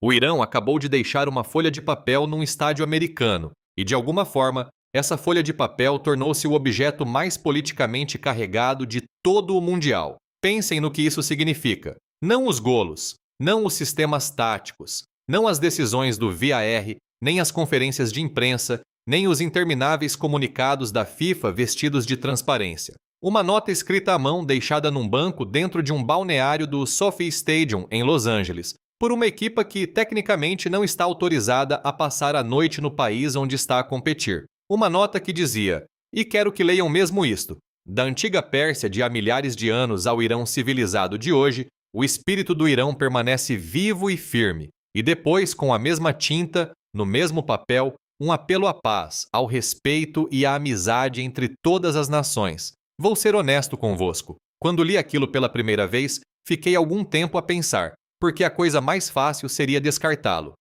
O Irã acabou de deixar uma folha de papel num estádio americano e, de alguma forma, essa folha de papel tornou-se o objeto mais politicamente carregado de todo o Mundial. Pensem no que isso significa. Não os golos, não os sistemas táticos, não as decisões do VAR, nem as conferências de imprensa, nem os intermináveis comunicados da FIFA vestidos de transparência. Uma nota escrita à mão deixada num banco dentro de um balneário do SoFi Stadium, em Los Angeles, por uma equipa que tecnicamente não está autorizada a passar a noite no país onde está a competir. Uma nota que dizia: "E quero que leiam mesmo isto. Da antiga Pérsia de há milhares de anos ao Irão civilizado de hoje, o espírito do Irão permanece vivo e firme." E depois, com a mesma tinta, no mesmo papel, um apelo à paz, ao respeito e à amizade entre todas as nações. Vou ser honesto convosco. Quando li aquilo pela primeira vez, fiquei algum tempo a pensar, porque a coisa mais fácil seria descartá-lo.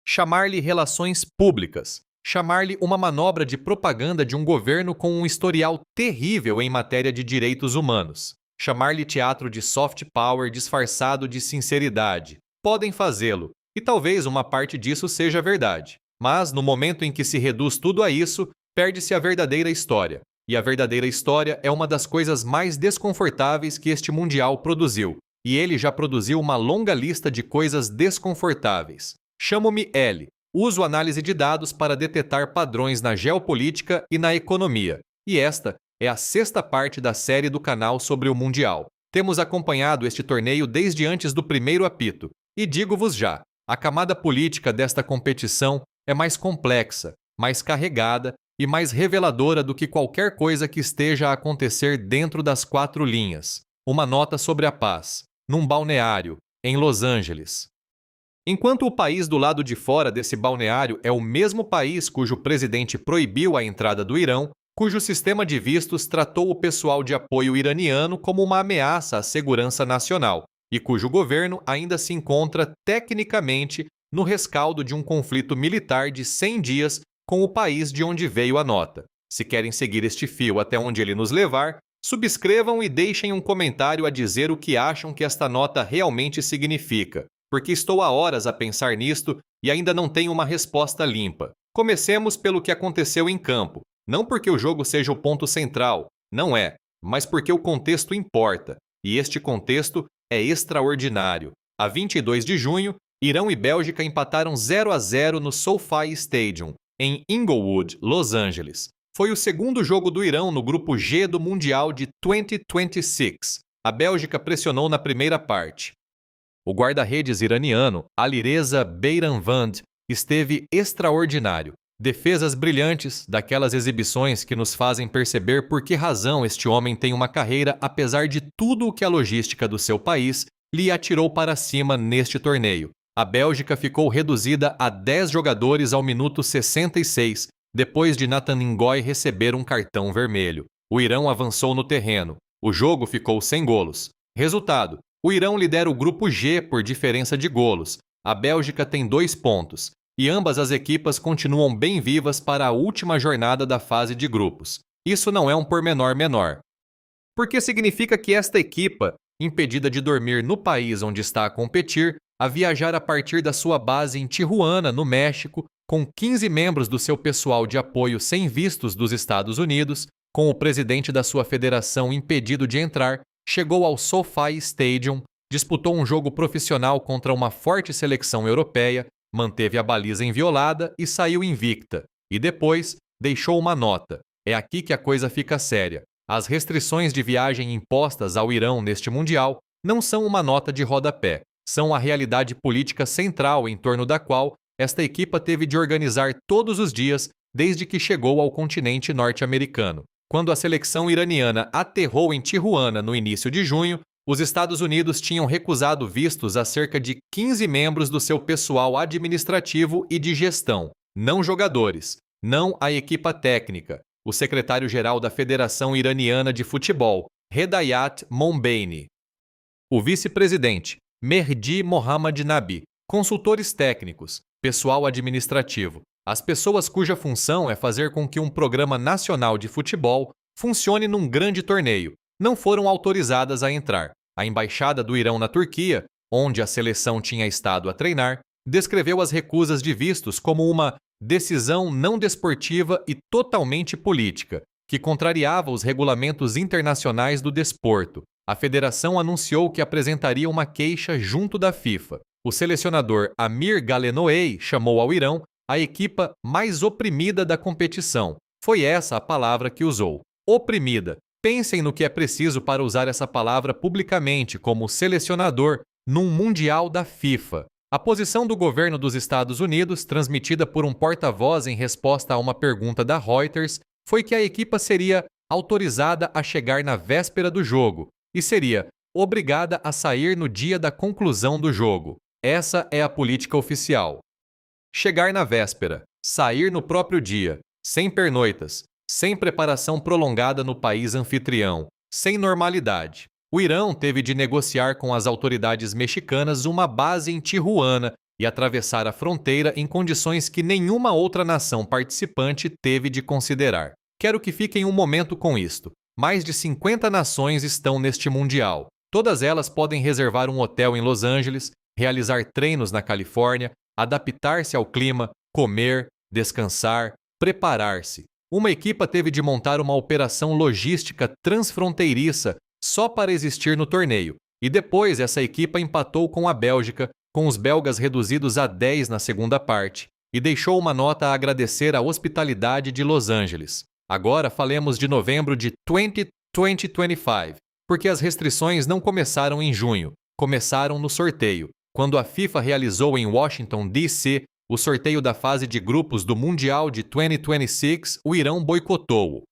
Chamar-lhe relações públicas. Chamar-lhe uma manobra de propaganda de um governo com um historial terrível em matéria de direitos humanos. Chamar-lhe teatro de soft power disfarçado de sinceridade. Podem fazê-lo, e talvez uma parte disso seja verdade. Mas, no momento em que se reduz tudo a isso, perde-se a verdadeira história. E a verdadeira história é uma das coisas mais desconfortáveis que este Mundial produziu. E ele já produziu uma longa lista de coisas desconfortáveis. Chamo-me L. Uso análise de dados para detectar padrões na geopolítica e na economia. E esta é a 6ª parte da série do canal sobre o Mundial. Temos acompanhado este torneio desde antes do primeiro apito. E digo-vos já, a camada política desta competição é mais complexa, mais carregada e mais reveladora do que qualquer coisa que esteja a acontecer dentro das 4 linhas. Uma nota sobre a paz, num balneário, em Los Angeles. Enquanto o país do lado de fora desse balneário é o mesmo país cujo presidente proibiu a entrada do Irão, cujo sistema de vistos tratou o pessoal de apoio iraniano como uma ameaça à segurança nacional, e cujo governo ainda se encontra, tecnicamente, no rescaldo de um conflito militar de 100 dias com o país de onde veio a nota. Se querem seguir este fio até onde ele nos levar, subscrevam e deixem um comentário a dizer o que acham que esta nota realmente significa, porque estou há horas a pensar nisto e ainda não tenho uma resposta limpa. Comecemos pelo que aconteceu em campo, não porque o jogo seja o ponto central, não é, mas porque o contexto importa, e este contexto é extraordinário. A 22 de junho, Irão e Bélgica empataram 0-0 no SoFi Stadium, em Inglewood, Los Angeles. Foi o segundo jogo do Irão no grupo G do Mundial de 2026. A Bélgica pressionou na primeira parte. O guarda-redes iraniano, Alireza Beiranvand, esteve extraordinário. Defesas brilhantes, daquelas exibições que nos fazem perceber por que razão este homem tem uma carreira apesar de tudo o que a logística do seu país lhe atirou para cima neste torneio. A Bélgica ficou reduzida a 10 jogadores ao minuto 66, depois de Nathan Ngoy receber um cartão vermelho. O Irão avançou no terreno. O jogo ficou sem golos. Resultado: o Irão lidera o grupo G por diferença de golos. A Bélgica tem 2 pontos. E ambas as equipas continuam bem vivas para a última jornada da fase de grupos. Isso não é um pormenor menor. Porque significa que esta equipa, impedida de dormir no país onde está a competir, a viajar a partir da sua base em Tijuana, no México, com 15 membros do seu pessoal de apoio sem vistos dos Estados Unidos, com o presidente da sua federação impedido de entrar, chegou ao SoFi Stadium, disputou um jogo profissional contra uma forte seleção europeia, manteve a baliza inviolada e saiu invicta. E depois, deixou uma nota. É aqui que a coisa fica séria. As restrições de viagem impostas ao Irão neste Mundial não são uma nota de rodapé. São a realidade política central em torno da qual esta equipa teve de organizar todos os dias desde que chegou ao continente norte-americano. Quando a seleção iraniana aterrou em Tijuana no início de junho, os Estados Unidos tinham recusado vistos a cerca de 15 membros do seu pessoal administrativo e de gestão, não jogadores, não a equipa técnica, o secretário-geral da Federação Iraniana de Futebol, Hedayat Mombeini, o vice-presidente, Mehdi Mohammad-Nabi, consultores técnicos, pessoal administrativo, as pessoas cuja função é fazer com que um programa nacional de futebol funcione num grande torneio, não foram autorizadas a entrar. A embaixada do Irão na Turquia, onde a seleção tinha estado a treinar, descreveu as recusas de vistos como uma decisão não desportiva e totalmente política, que contrariava os regulamentos internacionais do desporto. A federação anunciou que apresentaria uma queixa junto da FIFA. O selecionador Amir Galenoei chamou ao Irão a equipa mais oprimida da competição. Foi essa a palavra que usou. Oprimida. Pensem no que é preciso para usar essa palavra publicamente como selecionador num Mundial da FIFA. A posição do governo dos Estados Unidos, transmitida por um porta-voz em resposta a uma pergunta da Reuters, foi que a equipa seria autorizada a chegar na véspera do jogo e seria obrigada a sair no dia da conclusão do jogo. Essa é a política oficial. Chegar na véspera, sair no próprio dia, sem pernoitas, sem preparação prolongada no país anfitrião, sem normalidade. O Irão teve de negociar com as autoridades mexicanas uma base em Tijuana e atravessar a fronteira em condições que nenhuma outra nação participante teve de considerar. Quero que fiquem um momento com isto. Mais de 50 nações estão neste Mundial. Todas elas podem reservar um hotel em Los Angeles, realizar treinos na Califórnia, adaptar-se ao clima, comer, descansar, preparar-se. Uma equipa teve de montar uma operação logística transfronteiriça só para existir no torneio, e depois essa equipa empatou com a Bélgica, com os belgas reduzidos a 10 na segunda parte, e deixou uma nota a agradecer a hospitalidade de Los Angeles. Agora falemos de novembro de 2025, porque as restrições não começaram em junho, começaram no sorteio. Quando a FIFA realizou em Washington, D.C., o sorteio da fase de grupos do Mundial de 2026, o Irão boicotou-o.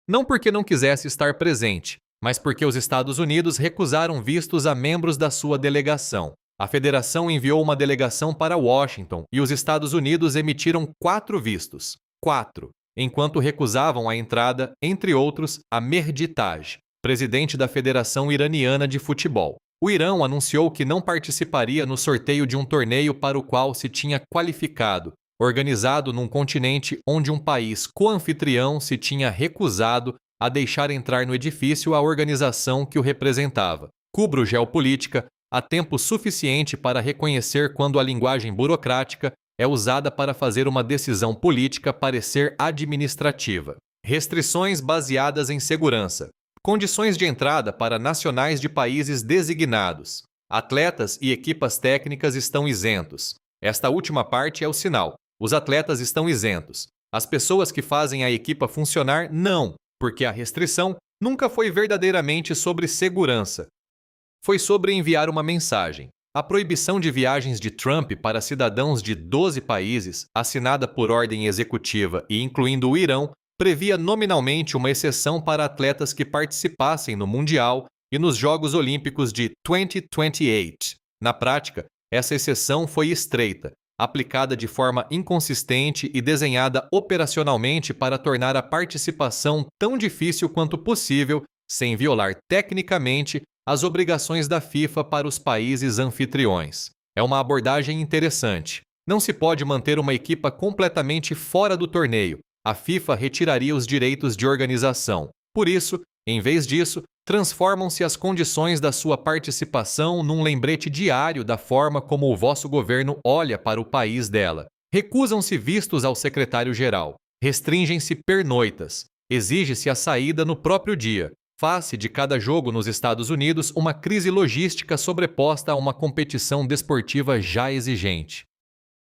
Não porque não quisesse estar presente, mas porque os Estados Unidos recusaram vistos a membros da sua delegação. A federação enviou uma delegação para Washington e os Estados Unidos emitiram 4 vistos. 4. Enquanto recusavam a entrada, entre outros, a Mehdi Taj, presidente da Federação Iraniana de Futebol. O Irão anunciou que não participaria no sorteio de um torneio para o qual se tinha qualificado, organizado num continente onde um país co-anfitrião se tinha recusado a deixar entrar no edifício a organização que o representava. Cubro geopolítica, há tempo suficiente para reconhecer quando a linguagem burocrática é usada para fazer uma decisão política parecer administrativa. Restrições baseadas em segurança. Condições de entrada para nacionais de países designados. Atletas e equipas técnicas estão isentos. Esta última parte é o sinal. Os atletas estão isentos. As pessoas que fazem a equipa funcionar, não, porque a restrição nunca foi verdadeiramente sobre segurança. Foi sobre enviar uma mensagem. A proibição de viagens de Trump para cidadãos de 12 países, assinada por ordem executiva e incluindo o Irão, previa nominalmente uma exceção para atletas que participassem no Mundial e nos Jogos Olímpicos de 2028. Na prática, essa exceção foi estreita, aplicada de forma inconsistente e desenhada operacionalmente para tornar a participação tão difícil quanto possível, sem violar tecnicamente as obrigações da FIFA para os países anfitriões. É uma abordagem interessante. Não se pode manter uma equipa completamente fora do torneio. A FIFA retiraria os direitos de organização. Por isso, em vez disso, transformam-se as condições da sua participação num lembrete diário da forma como o vosso governo olha para o país dela. Recusam-se vistos ao secretário-geral. Restringem-se pernoitas. Exige-se a saída no próprio dia. Face de cada jogo nos Estados Unidos, uma crise logística sobreposta a uma competição desportiva já exigente.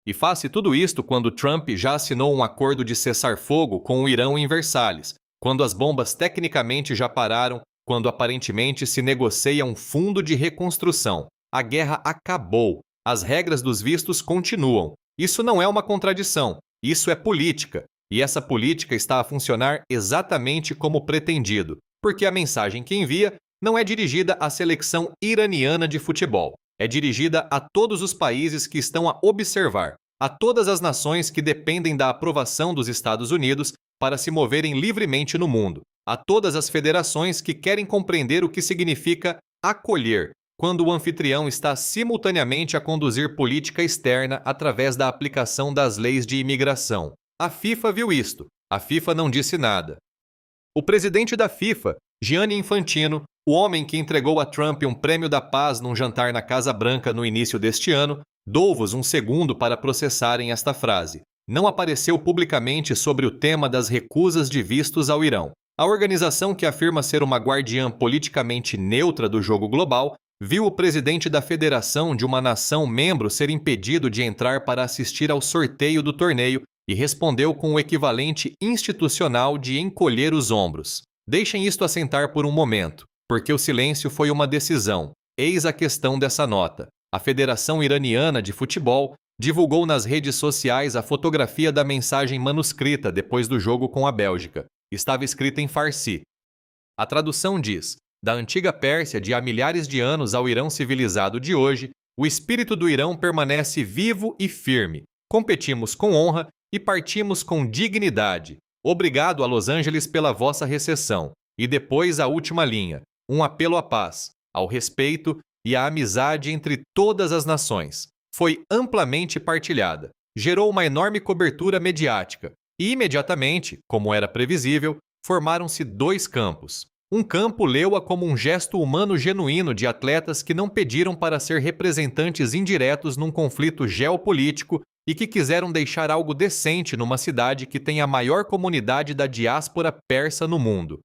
E face tudo isto quando Trump já assinou um acordo de cessar-fogo com o Irão em Versalhes, quando as bombas tecnicamente já pararam, quando aparentemente se negocia um fundo de reconstrução. A guerra acabou. As regras dos vistos continuam. Isso não é uma contradição. Isso é política. E essa política está a funcionar exatamente como pretendido, porque a mensagem que envia não é dirigida à seleção iraniana de futebol. É dirigida a todos os países que estão a observar, a todas as nações que dependem da aprovação dos Estados Unidos para se moverem livremente no mundo, a todas as federações que querem compreender o que significa acolher, quando o anfitrião está simultaneamente a conduzir política externa através da aplicação das leis de imigração. A FIFA viu isto. A FIFA não disse nada. O presidente da FIFA, Gianni Infantino, o homem que entregou a Trump um prêmio da paz num jantar na Casa Branca no início deste ano, Dou-vos um segundo para processarem esta frase. Não apareceu publicamente sobre o tema das recusas de vistos ao Irão. A organização que afirma ser uma guardiã politicamente neutra do jogo global viu o presidente da federação de uma nação membro ser impedido de entrar para assistir ao sorteio do torneio e respondeu com o equivalente institucional de encolher os ombros. Deixem isto assentar por um momento, porque o silêncio foi uma decisão. Eis a questão dessa nota. A Federação Iraniana de Futebol divulgou nas redes sociais a fotografia da mensagem manuscrita depois do jogo com a Bélgica. Estava escrita em Farsi. A tradução diz: da antiga Pérsia de há milhares de anos ao Irão civilizado de hoje, o espírito do Irão permanece vivo e firme. Competimos com honra e partimos com dignidade. Obrigado a Los Angeles pela vossa recepção. E depois a última linha, um apelo à paz, ao respeito e à amizade entre todas as nações. Foi amplamente partilhada, gerou uma enorme cobertura mediática e imediatamente, como era previsível, formaram-se dois campos. Um campo leu-a como um gesto humano genuíno de atletas que não pediram para ser representantes indiretos num conflito geopolítico e que quiseram deixar algo decente numa cidade que tem a maior comunidade da diáspora persa no mundo.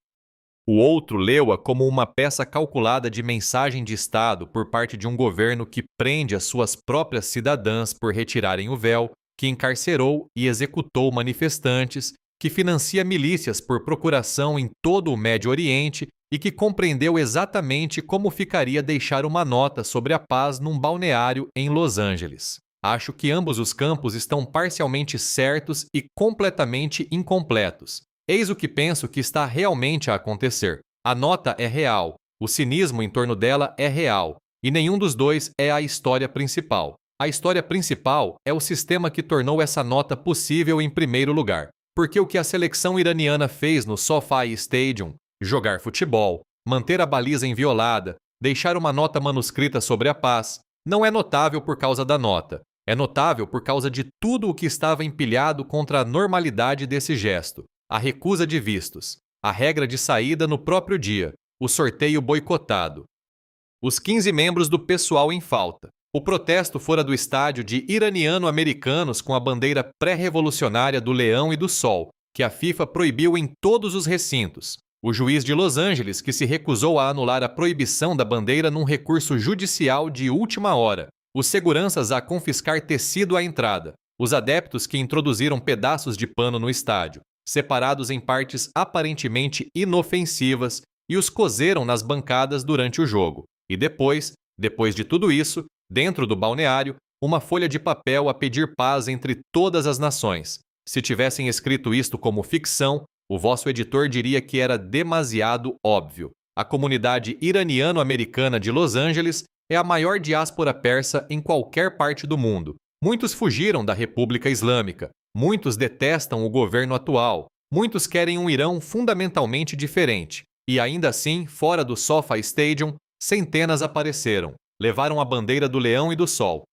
O outro leu-a como uma peça calculada de mensagem de Estado por parte de um governo que prende as suas próprias cidadãs por retirarem o véu, que encarcerou e executou manifestantes, que financia milícias por procuração em todo o Médio Oriente e que compreendeu exatamente como ficaria deixar uma nota sobre a paz num balneário em Los Angeles. Acho que ambos os campos estão parcialmente certos e completamente incompletos. Eis o que penso que está realmente a acontecer. A nota é real, o cinismo em torno dela é real, e nenhum dos dois é a história principal. A história principal é o sistema que tornou essa nota possível em primeiro lugar. Porque o que a seleção iraniana fez no SoFi Stadium, jogar futebol, manter a baliza inviolada, deixar uma nota manuscrita sobre a paz, não é notável por causa da nota. É notável por causa de tudo o que estava empilhado contra a normalidade desse gesto. A recusa de vistos, a regra de saída no próprio dia, o sorteio boicotado. Os 15 membros do pessoal em falta. O protesto fora do estádio de iraniano-americanos com a bandeira pré-revolucionária do leão e do sol, que a FIFA proibiu em todos os recintos. O juiz de Los Angeles, que se recusou a anular a proibição da bandeira num recurso judicial de última hora. Os seguranças a confiscar tecido à entrada. Os adeptos que introduziram pedaços de pano no estádio, separados em partes aparentemente inofensivas, e os coseram nas bancadas durante o jogo. E depois de tudo isso, dentro do balneário, uma folha de papel a pedir paz entre todas as nações. Se tivessem escrito isto como ficção, o vosso editor diria que era demasiado óbvio. A comunidade iraniano-americana de Los Angeles é a maior diáspora persa em qualquer parte do mundo. Muitos fugiram da República Islâmica, muitos detestam o governo atual, muitos querem um Irão fundamentalmente diferente. E ainda assim, fora do SoFi Stadium, centenas apareceram. Levaram a bandeira do leão e do sol.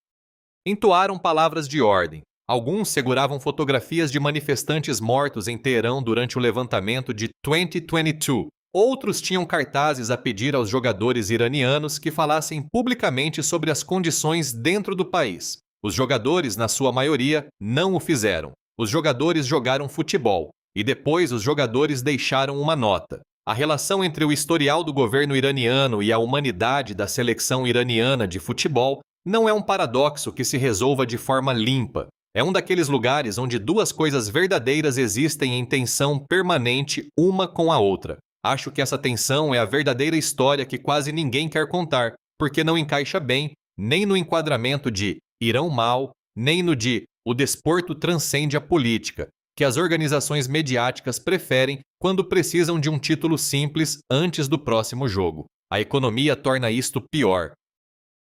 Entoaram palavras de ordem. Alguns seguravam fotografias de manifestantes mortos em Teherão durante o levantamento de 2022. Outros tinham cartazes a pedir aos jogadores iranianos que falassem publicamente sobre as condições dentro do país. Os jogadores, na sua maioria, não o fizeram. Os jogadores jogaram futebol. E depois os jogadores deixaram uma nota. A relação entre o historial do governo iraniano e a humanidade da seleção iraniana de futebol não é um paradoxo que se resolva de forma limpa. É um daqueles lugares onde duas coisas verdadeiras existem em tensão permanente uma com a outra. Acho que essa tensão é a verdadeira história que quase ninguém quer contar, porque não encaixa bem nem no enquadramento de Irão mal, nem no de o desporto transcende a política, que as organizações mediáticas preferem quando precisam de um título simples antes do próximo jogo. A economia torna isto pior.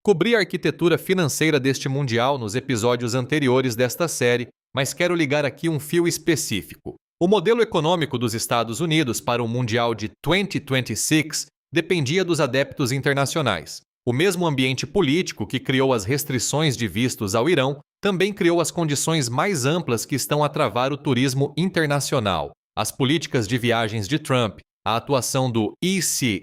Cobri a arquitetura financeira deste Mundial nos episódios anteriores desta série, mas quero ligar aqui um fio específico. O modelo econômico dos Estados Unidos para o Mundial de 2026 dependia dos adeptos internacionais. O mesmo ambiente político que criou as restrições de vistos ao Irão também criou as condições mais amplas que estão a travar o turismo internacional. As políticas de viagens de Trump, a atuação do ICE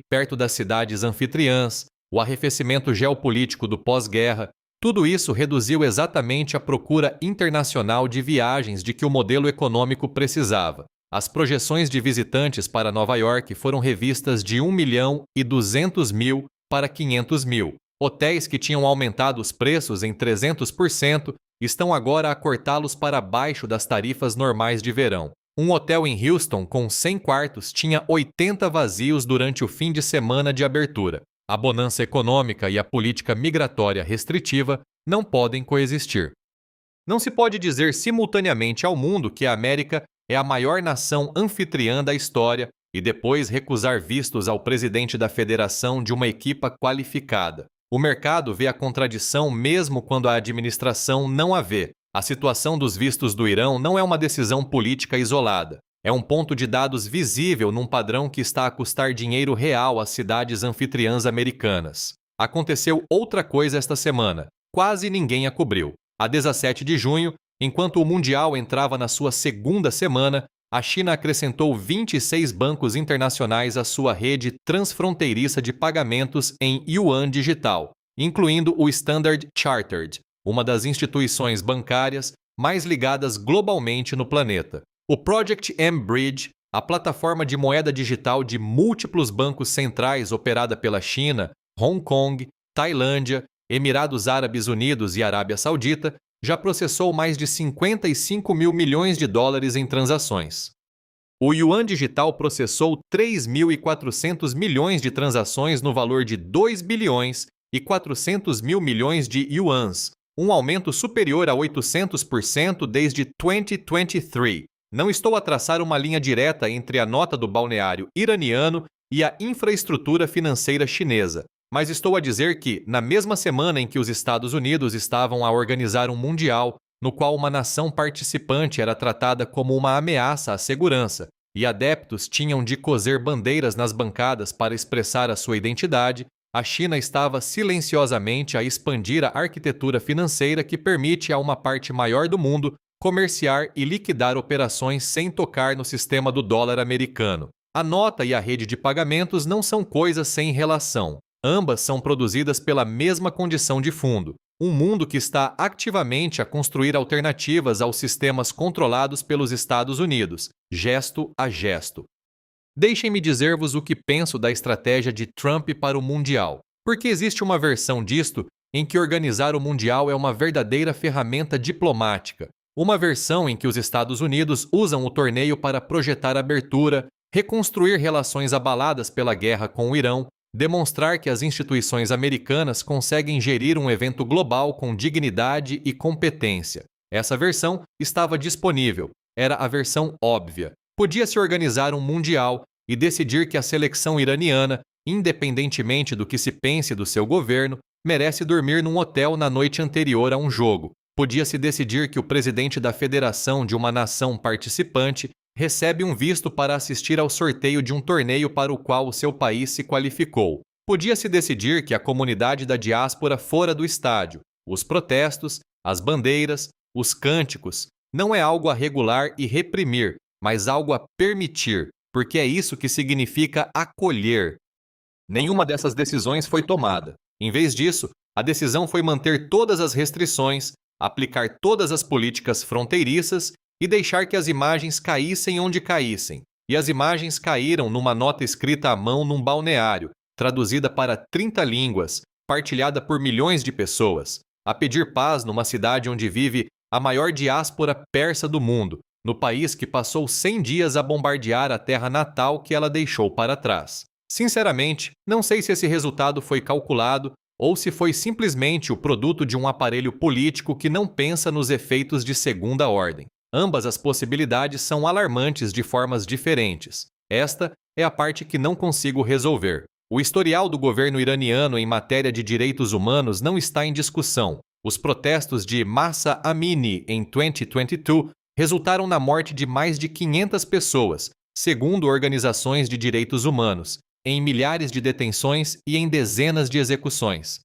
perto das cidades anfitriãs, o arrefecimento geopolítico do pós-guerra, Tudo isso reduziu exatamente a procura internacional de viagens de que o modelo econômico precisava. As projeções de visitantes para Nova York foram revistas de 1.200.000 para 500.000. Hotéis que tinham aumentado os preços em 300% estão agora a cortá-los para baixo das tarifas normais de verão. Um hotel em Houston com 100 quartos tinha 80 vazios durante o fim de semana de abertura. A bonança econômica e a política migratória restritiva não podem coexistir. Não se pode dizer simultaneamente ao mundo que a América é a maior nação anfitriã da história e depois recusar vistos ao presidente da federação de uma equipa qualificada. O mercado vê a contradição mesmo quando a administração não a vê. A situação dos vistos do Irão não é uma decisão política isolada. É um ponto de dados visível num padrão que está a custar dinheiro real às cidades anfitriãs americanas. Aconteceu outra coisa esta semana. Quase ninguém a cobriu. A 17 de junho, enquanto o Mundial entrava na sua segunda semana, a China acrescentou 26 bancos internacionais à sua rede transfronteiriça de pagamentos em yuan digital, incluindo o Standard Chartered, uma das instituições bancárias mais ligadas globalmente no planeta. O Project M-Bridge, a plataforma de moeda digital de múltiplos bancos centrais operada pela China, Hong Kong, Tailândia, Emirados Árabes Unidos e Arábia Saudita, já processou mais de 55 mil milhões de dólares em transações. O Yuan Digital processou 3.400 milhões de transações no valor de 2 bilhões e 400 mil milhões de yuans, um aumento superior a 800% desde 2023. Não estou a traçar uma linha direta entre a nota do balneário iraniano e a infraestrutura financeira chinesa, mas estou a dizer que, na mesma semana em que os Estados Unidos estavam a organizar um mundial, no qual uma nação participante era tratada como uma ameaça à segurança, e adeptos tinham de coser bandeiras nas bancadas para expressar a sua identidade, a China estava silenciosamente a expandir a arquitetura financeira que permite a uma parte maior do mundo comerciar e liquidar operações sem tocar no sistema do dólar americano. A nota e a rede de pagamentos não são coisas sem relação. Ambas são produzidas pela mesma condição de fundo, um mundo que está ativamente a construir alternativas aos sistemas controlados pelos Estados Unidos, gesto a gesto. Deixem-me dizer-vos o que penso da estratégia de Trump para o Mundial, porque existe uma versão disto em que organizar o Mundial é uma verdadeira ferramenta diplomática, uma versão em que os Estados Unidos usam o torneio para projetar abertura, reconstruir relações abaladas pela guerra com o Irão, demonstrar que as instituições americanas conseguem gerir um evento global com dignidade e competência. Essa versão estava disponível, era a versão óbvia. Podia-se organizar um mundial e decidir que a seleção iraniana, independentemente do que se pense do seu governo, merece dormir num hotel na noite anterior a um jogo. Podia-se decidir que o presidente da federação de uma nação participante recebe um visto para assistir ao sorteio de um torneio para o qual o seu país se qualificou. Podia-se decidir que a comunidade da diáspora fora do estádio, os protestos, as bandeiras, os cânticos, não é algo a regular e reprimir, mas algo a permitir, porque é isso que significa acolher. Nenhuma dessas decisões foi tomada. Em vez disso, a decisão foi manter todas as restrições, aplicar todas as políticas fronteiriças e deixar que as imagens caíssem onde caíssem. E as imagens caíram numa nota escrita à mão num balneário, traduzida para 30 línguas, partilhada por milhões de pessoas, a pedir paz numa cidade onde vive a maior diáspora persa do mundo, no país que passou 100 dias a bombardear a terra natal que ela deixou para trás. Sinceramente, não sei se esse resultado foi calculado ou se foi simplesmente o produto de um aparelho político que não pensa nos efeitos de segunda ordem. Ambas as possibilidades são alarmantes de formas diferentes. Esta é a parte que não consigo resolver. O historial do governo iraniano em matéria de direitos humanos não está em discussão. Os protestos de Mahsa Amini em 2022 resultaram na morte de mais de 500 pessoas, segundo organizações de direitos humanos, em milhares de detenções e em dezenas de execuções.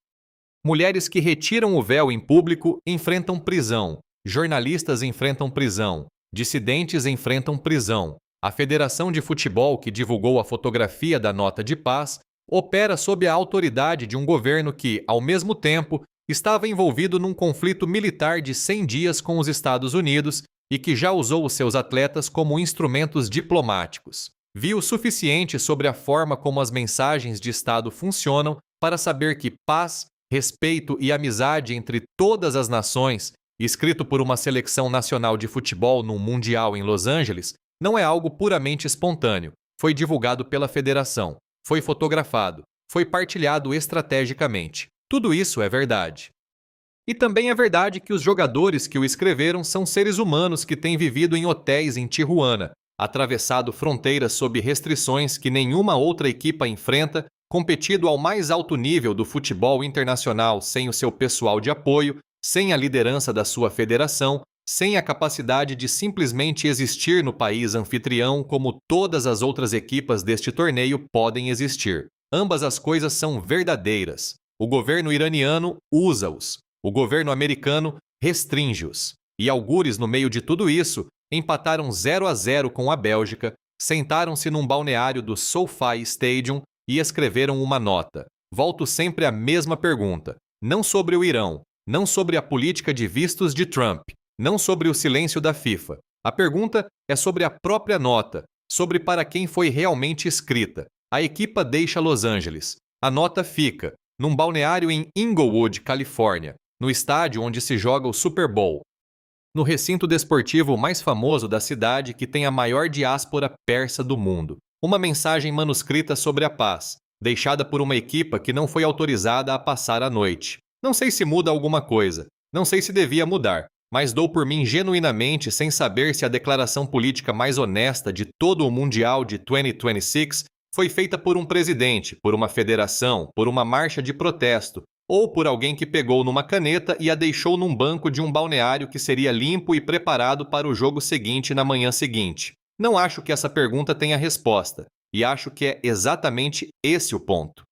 Mulheres que retiram o véu em público enfrentam prisão. Jornalistas enfrentam prisão, dissidentes enfrentam prisão. A Federação de Futebol, que divulgou a fotografia da nota de paz, opera sob a autoridade de um governo que, ao mesmo tempo, estava envolvido num conflito militar de 100 dias com os Estados Unidos e que já usou os seus atletas como instrumentos diplomáticos. Viu o suficiente sobre a forma como as mensagens de Estado funcionam para saber que paz, respeito e amizade entre todas as nações, escrito por uma seleção nacional de futebol num Mundial em Los Angeles, não é algo puramente espontâneo. Foi divulgado pela federação, foi fotografado, foi partilhado estrategicamente. Tudo isso é verdade. E também é verdade que os jogadores que o escreveram são seres humanos que têm vivido em hotéis em Tijuana, atravessado fronteiras sob restrições que nenhuma outra equipa enfrenta, competido ao mais alto nível do futebol internacional sem o seu pessoal de apoio, sem a liderança da sua federação, sem a capacidade de simplesmente existir no país anfitrião como todas as outras equipas deste torneio podem existir. Ambas as coisas são verdadeiras. O governo iraniano usa-os. O governo americano restringe-os. E algures no meio de tudo isso, empataram 0-0 com a Bélgica, sentaram-se num balneário do SoFi Stadium e escreveram uma nota. Volto sempre à mesma pergunta. Não sobre o Irão, não sobre a política de vistos de Trump, não sobre o silêncio da FIFA. A pergunta é sobre a própria nota, sobre para quem foi realmente escrita. A equipa deixa Los Angeles. A nota fica num balneário em Inglewood, Califórnia, no estádio onde se joga o Super Bowl, no recinto desportivo mais famoso da cidade que tem a maior diáspora persa do mundo. Uma mensagem manuscrita sobre a paz, deixada por uma equipa que não foi autorizada a passar a noite. Não sei se muda alguma coisa, não sei se devia mudar, mas dou por mim genuinamente sem saber se a declaração política mais honesta de todo o Mundial de 2026 foi feita por um presidente, por uma federação, por uma marcha de protesto, ou por alguém que pegou numa caneta e a deixou num banco de um balneário que seria limpo e preparado para o jogo seguinte na manhã seguinte. Não acho que essa pergunta tenha resposta, e acho que é exatamente esse o ponto.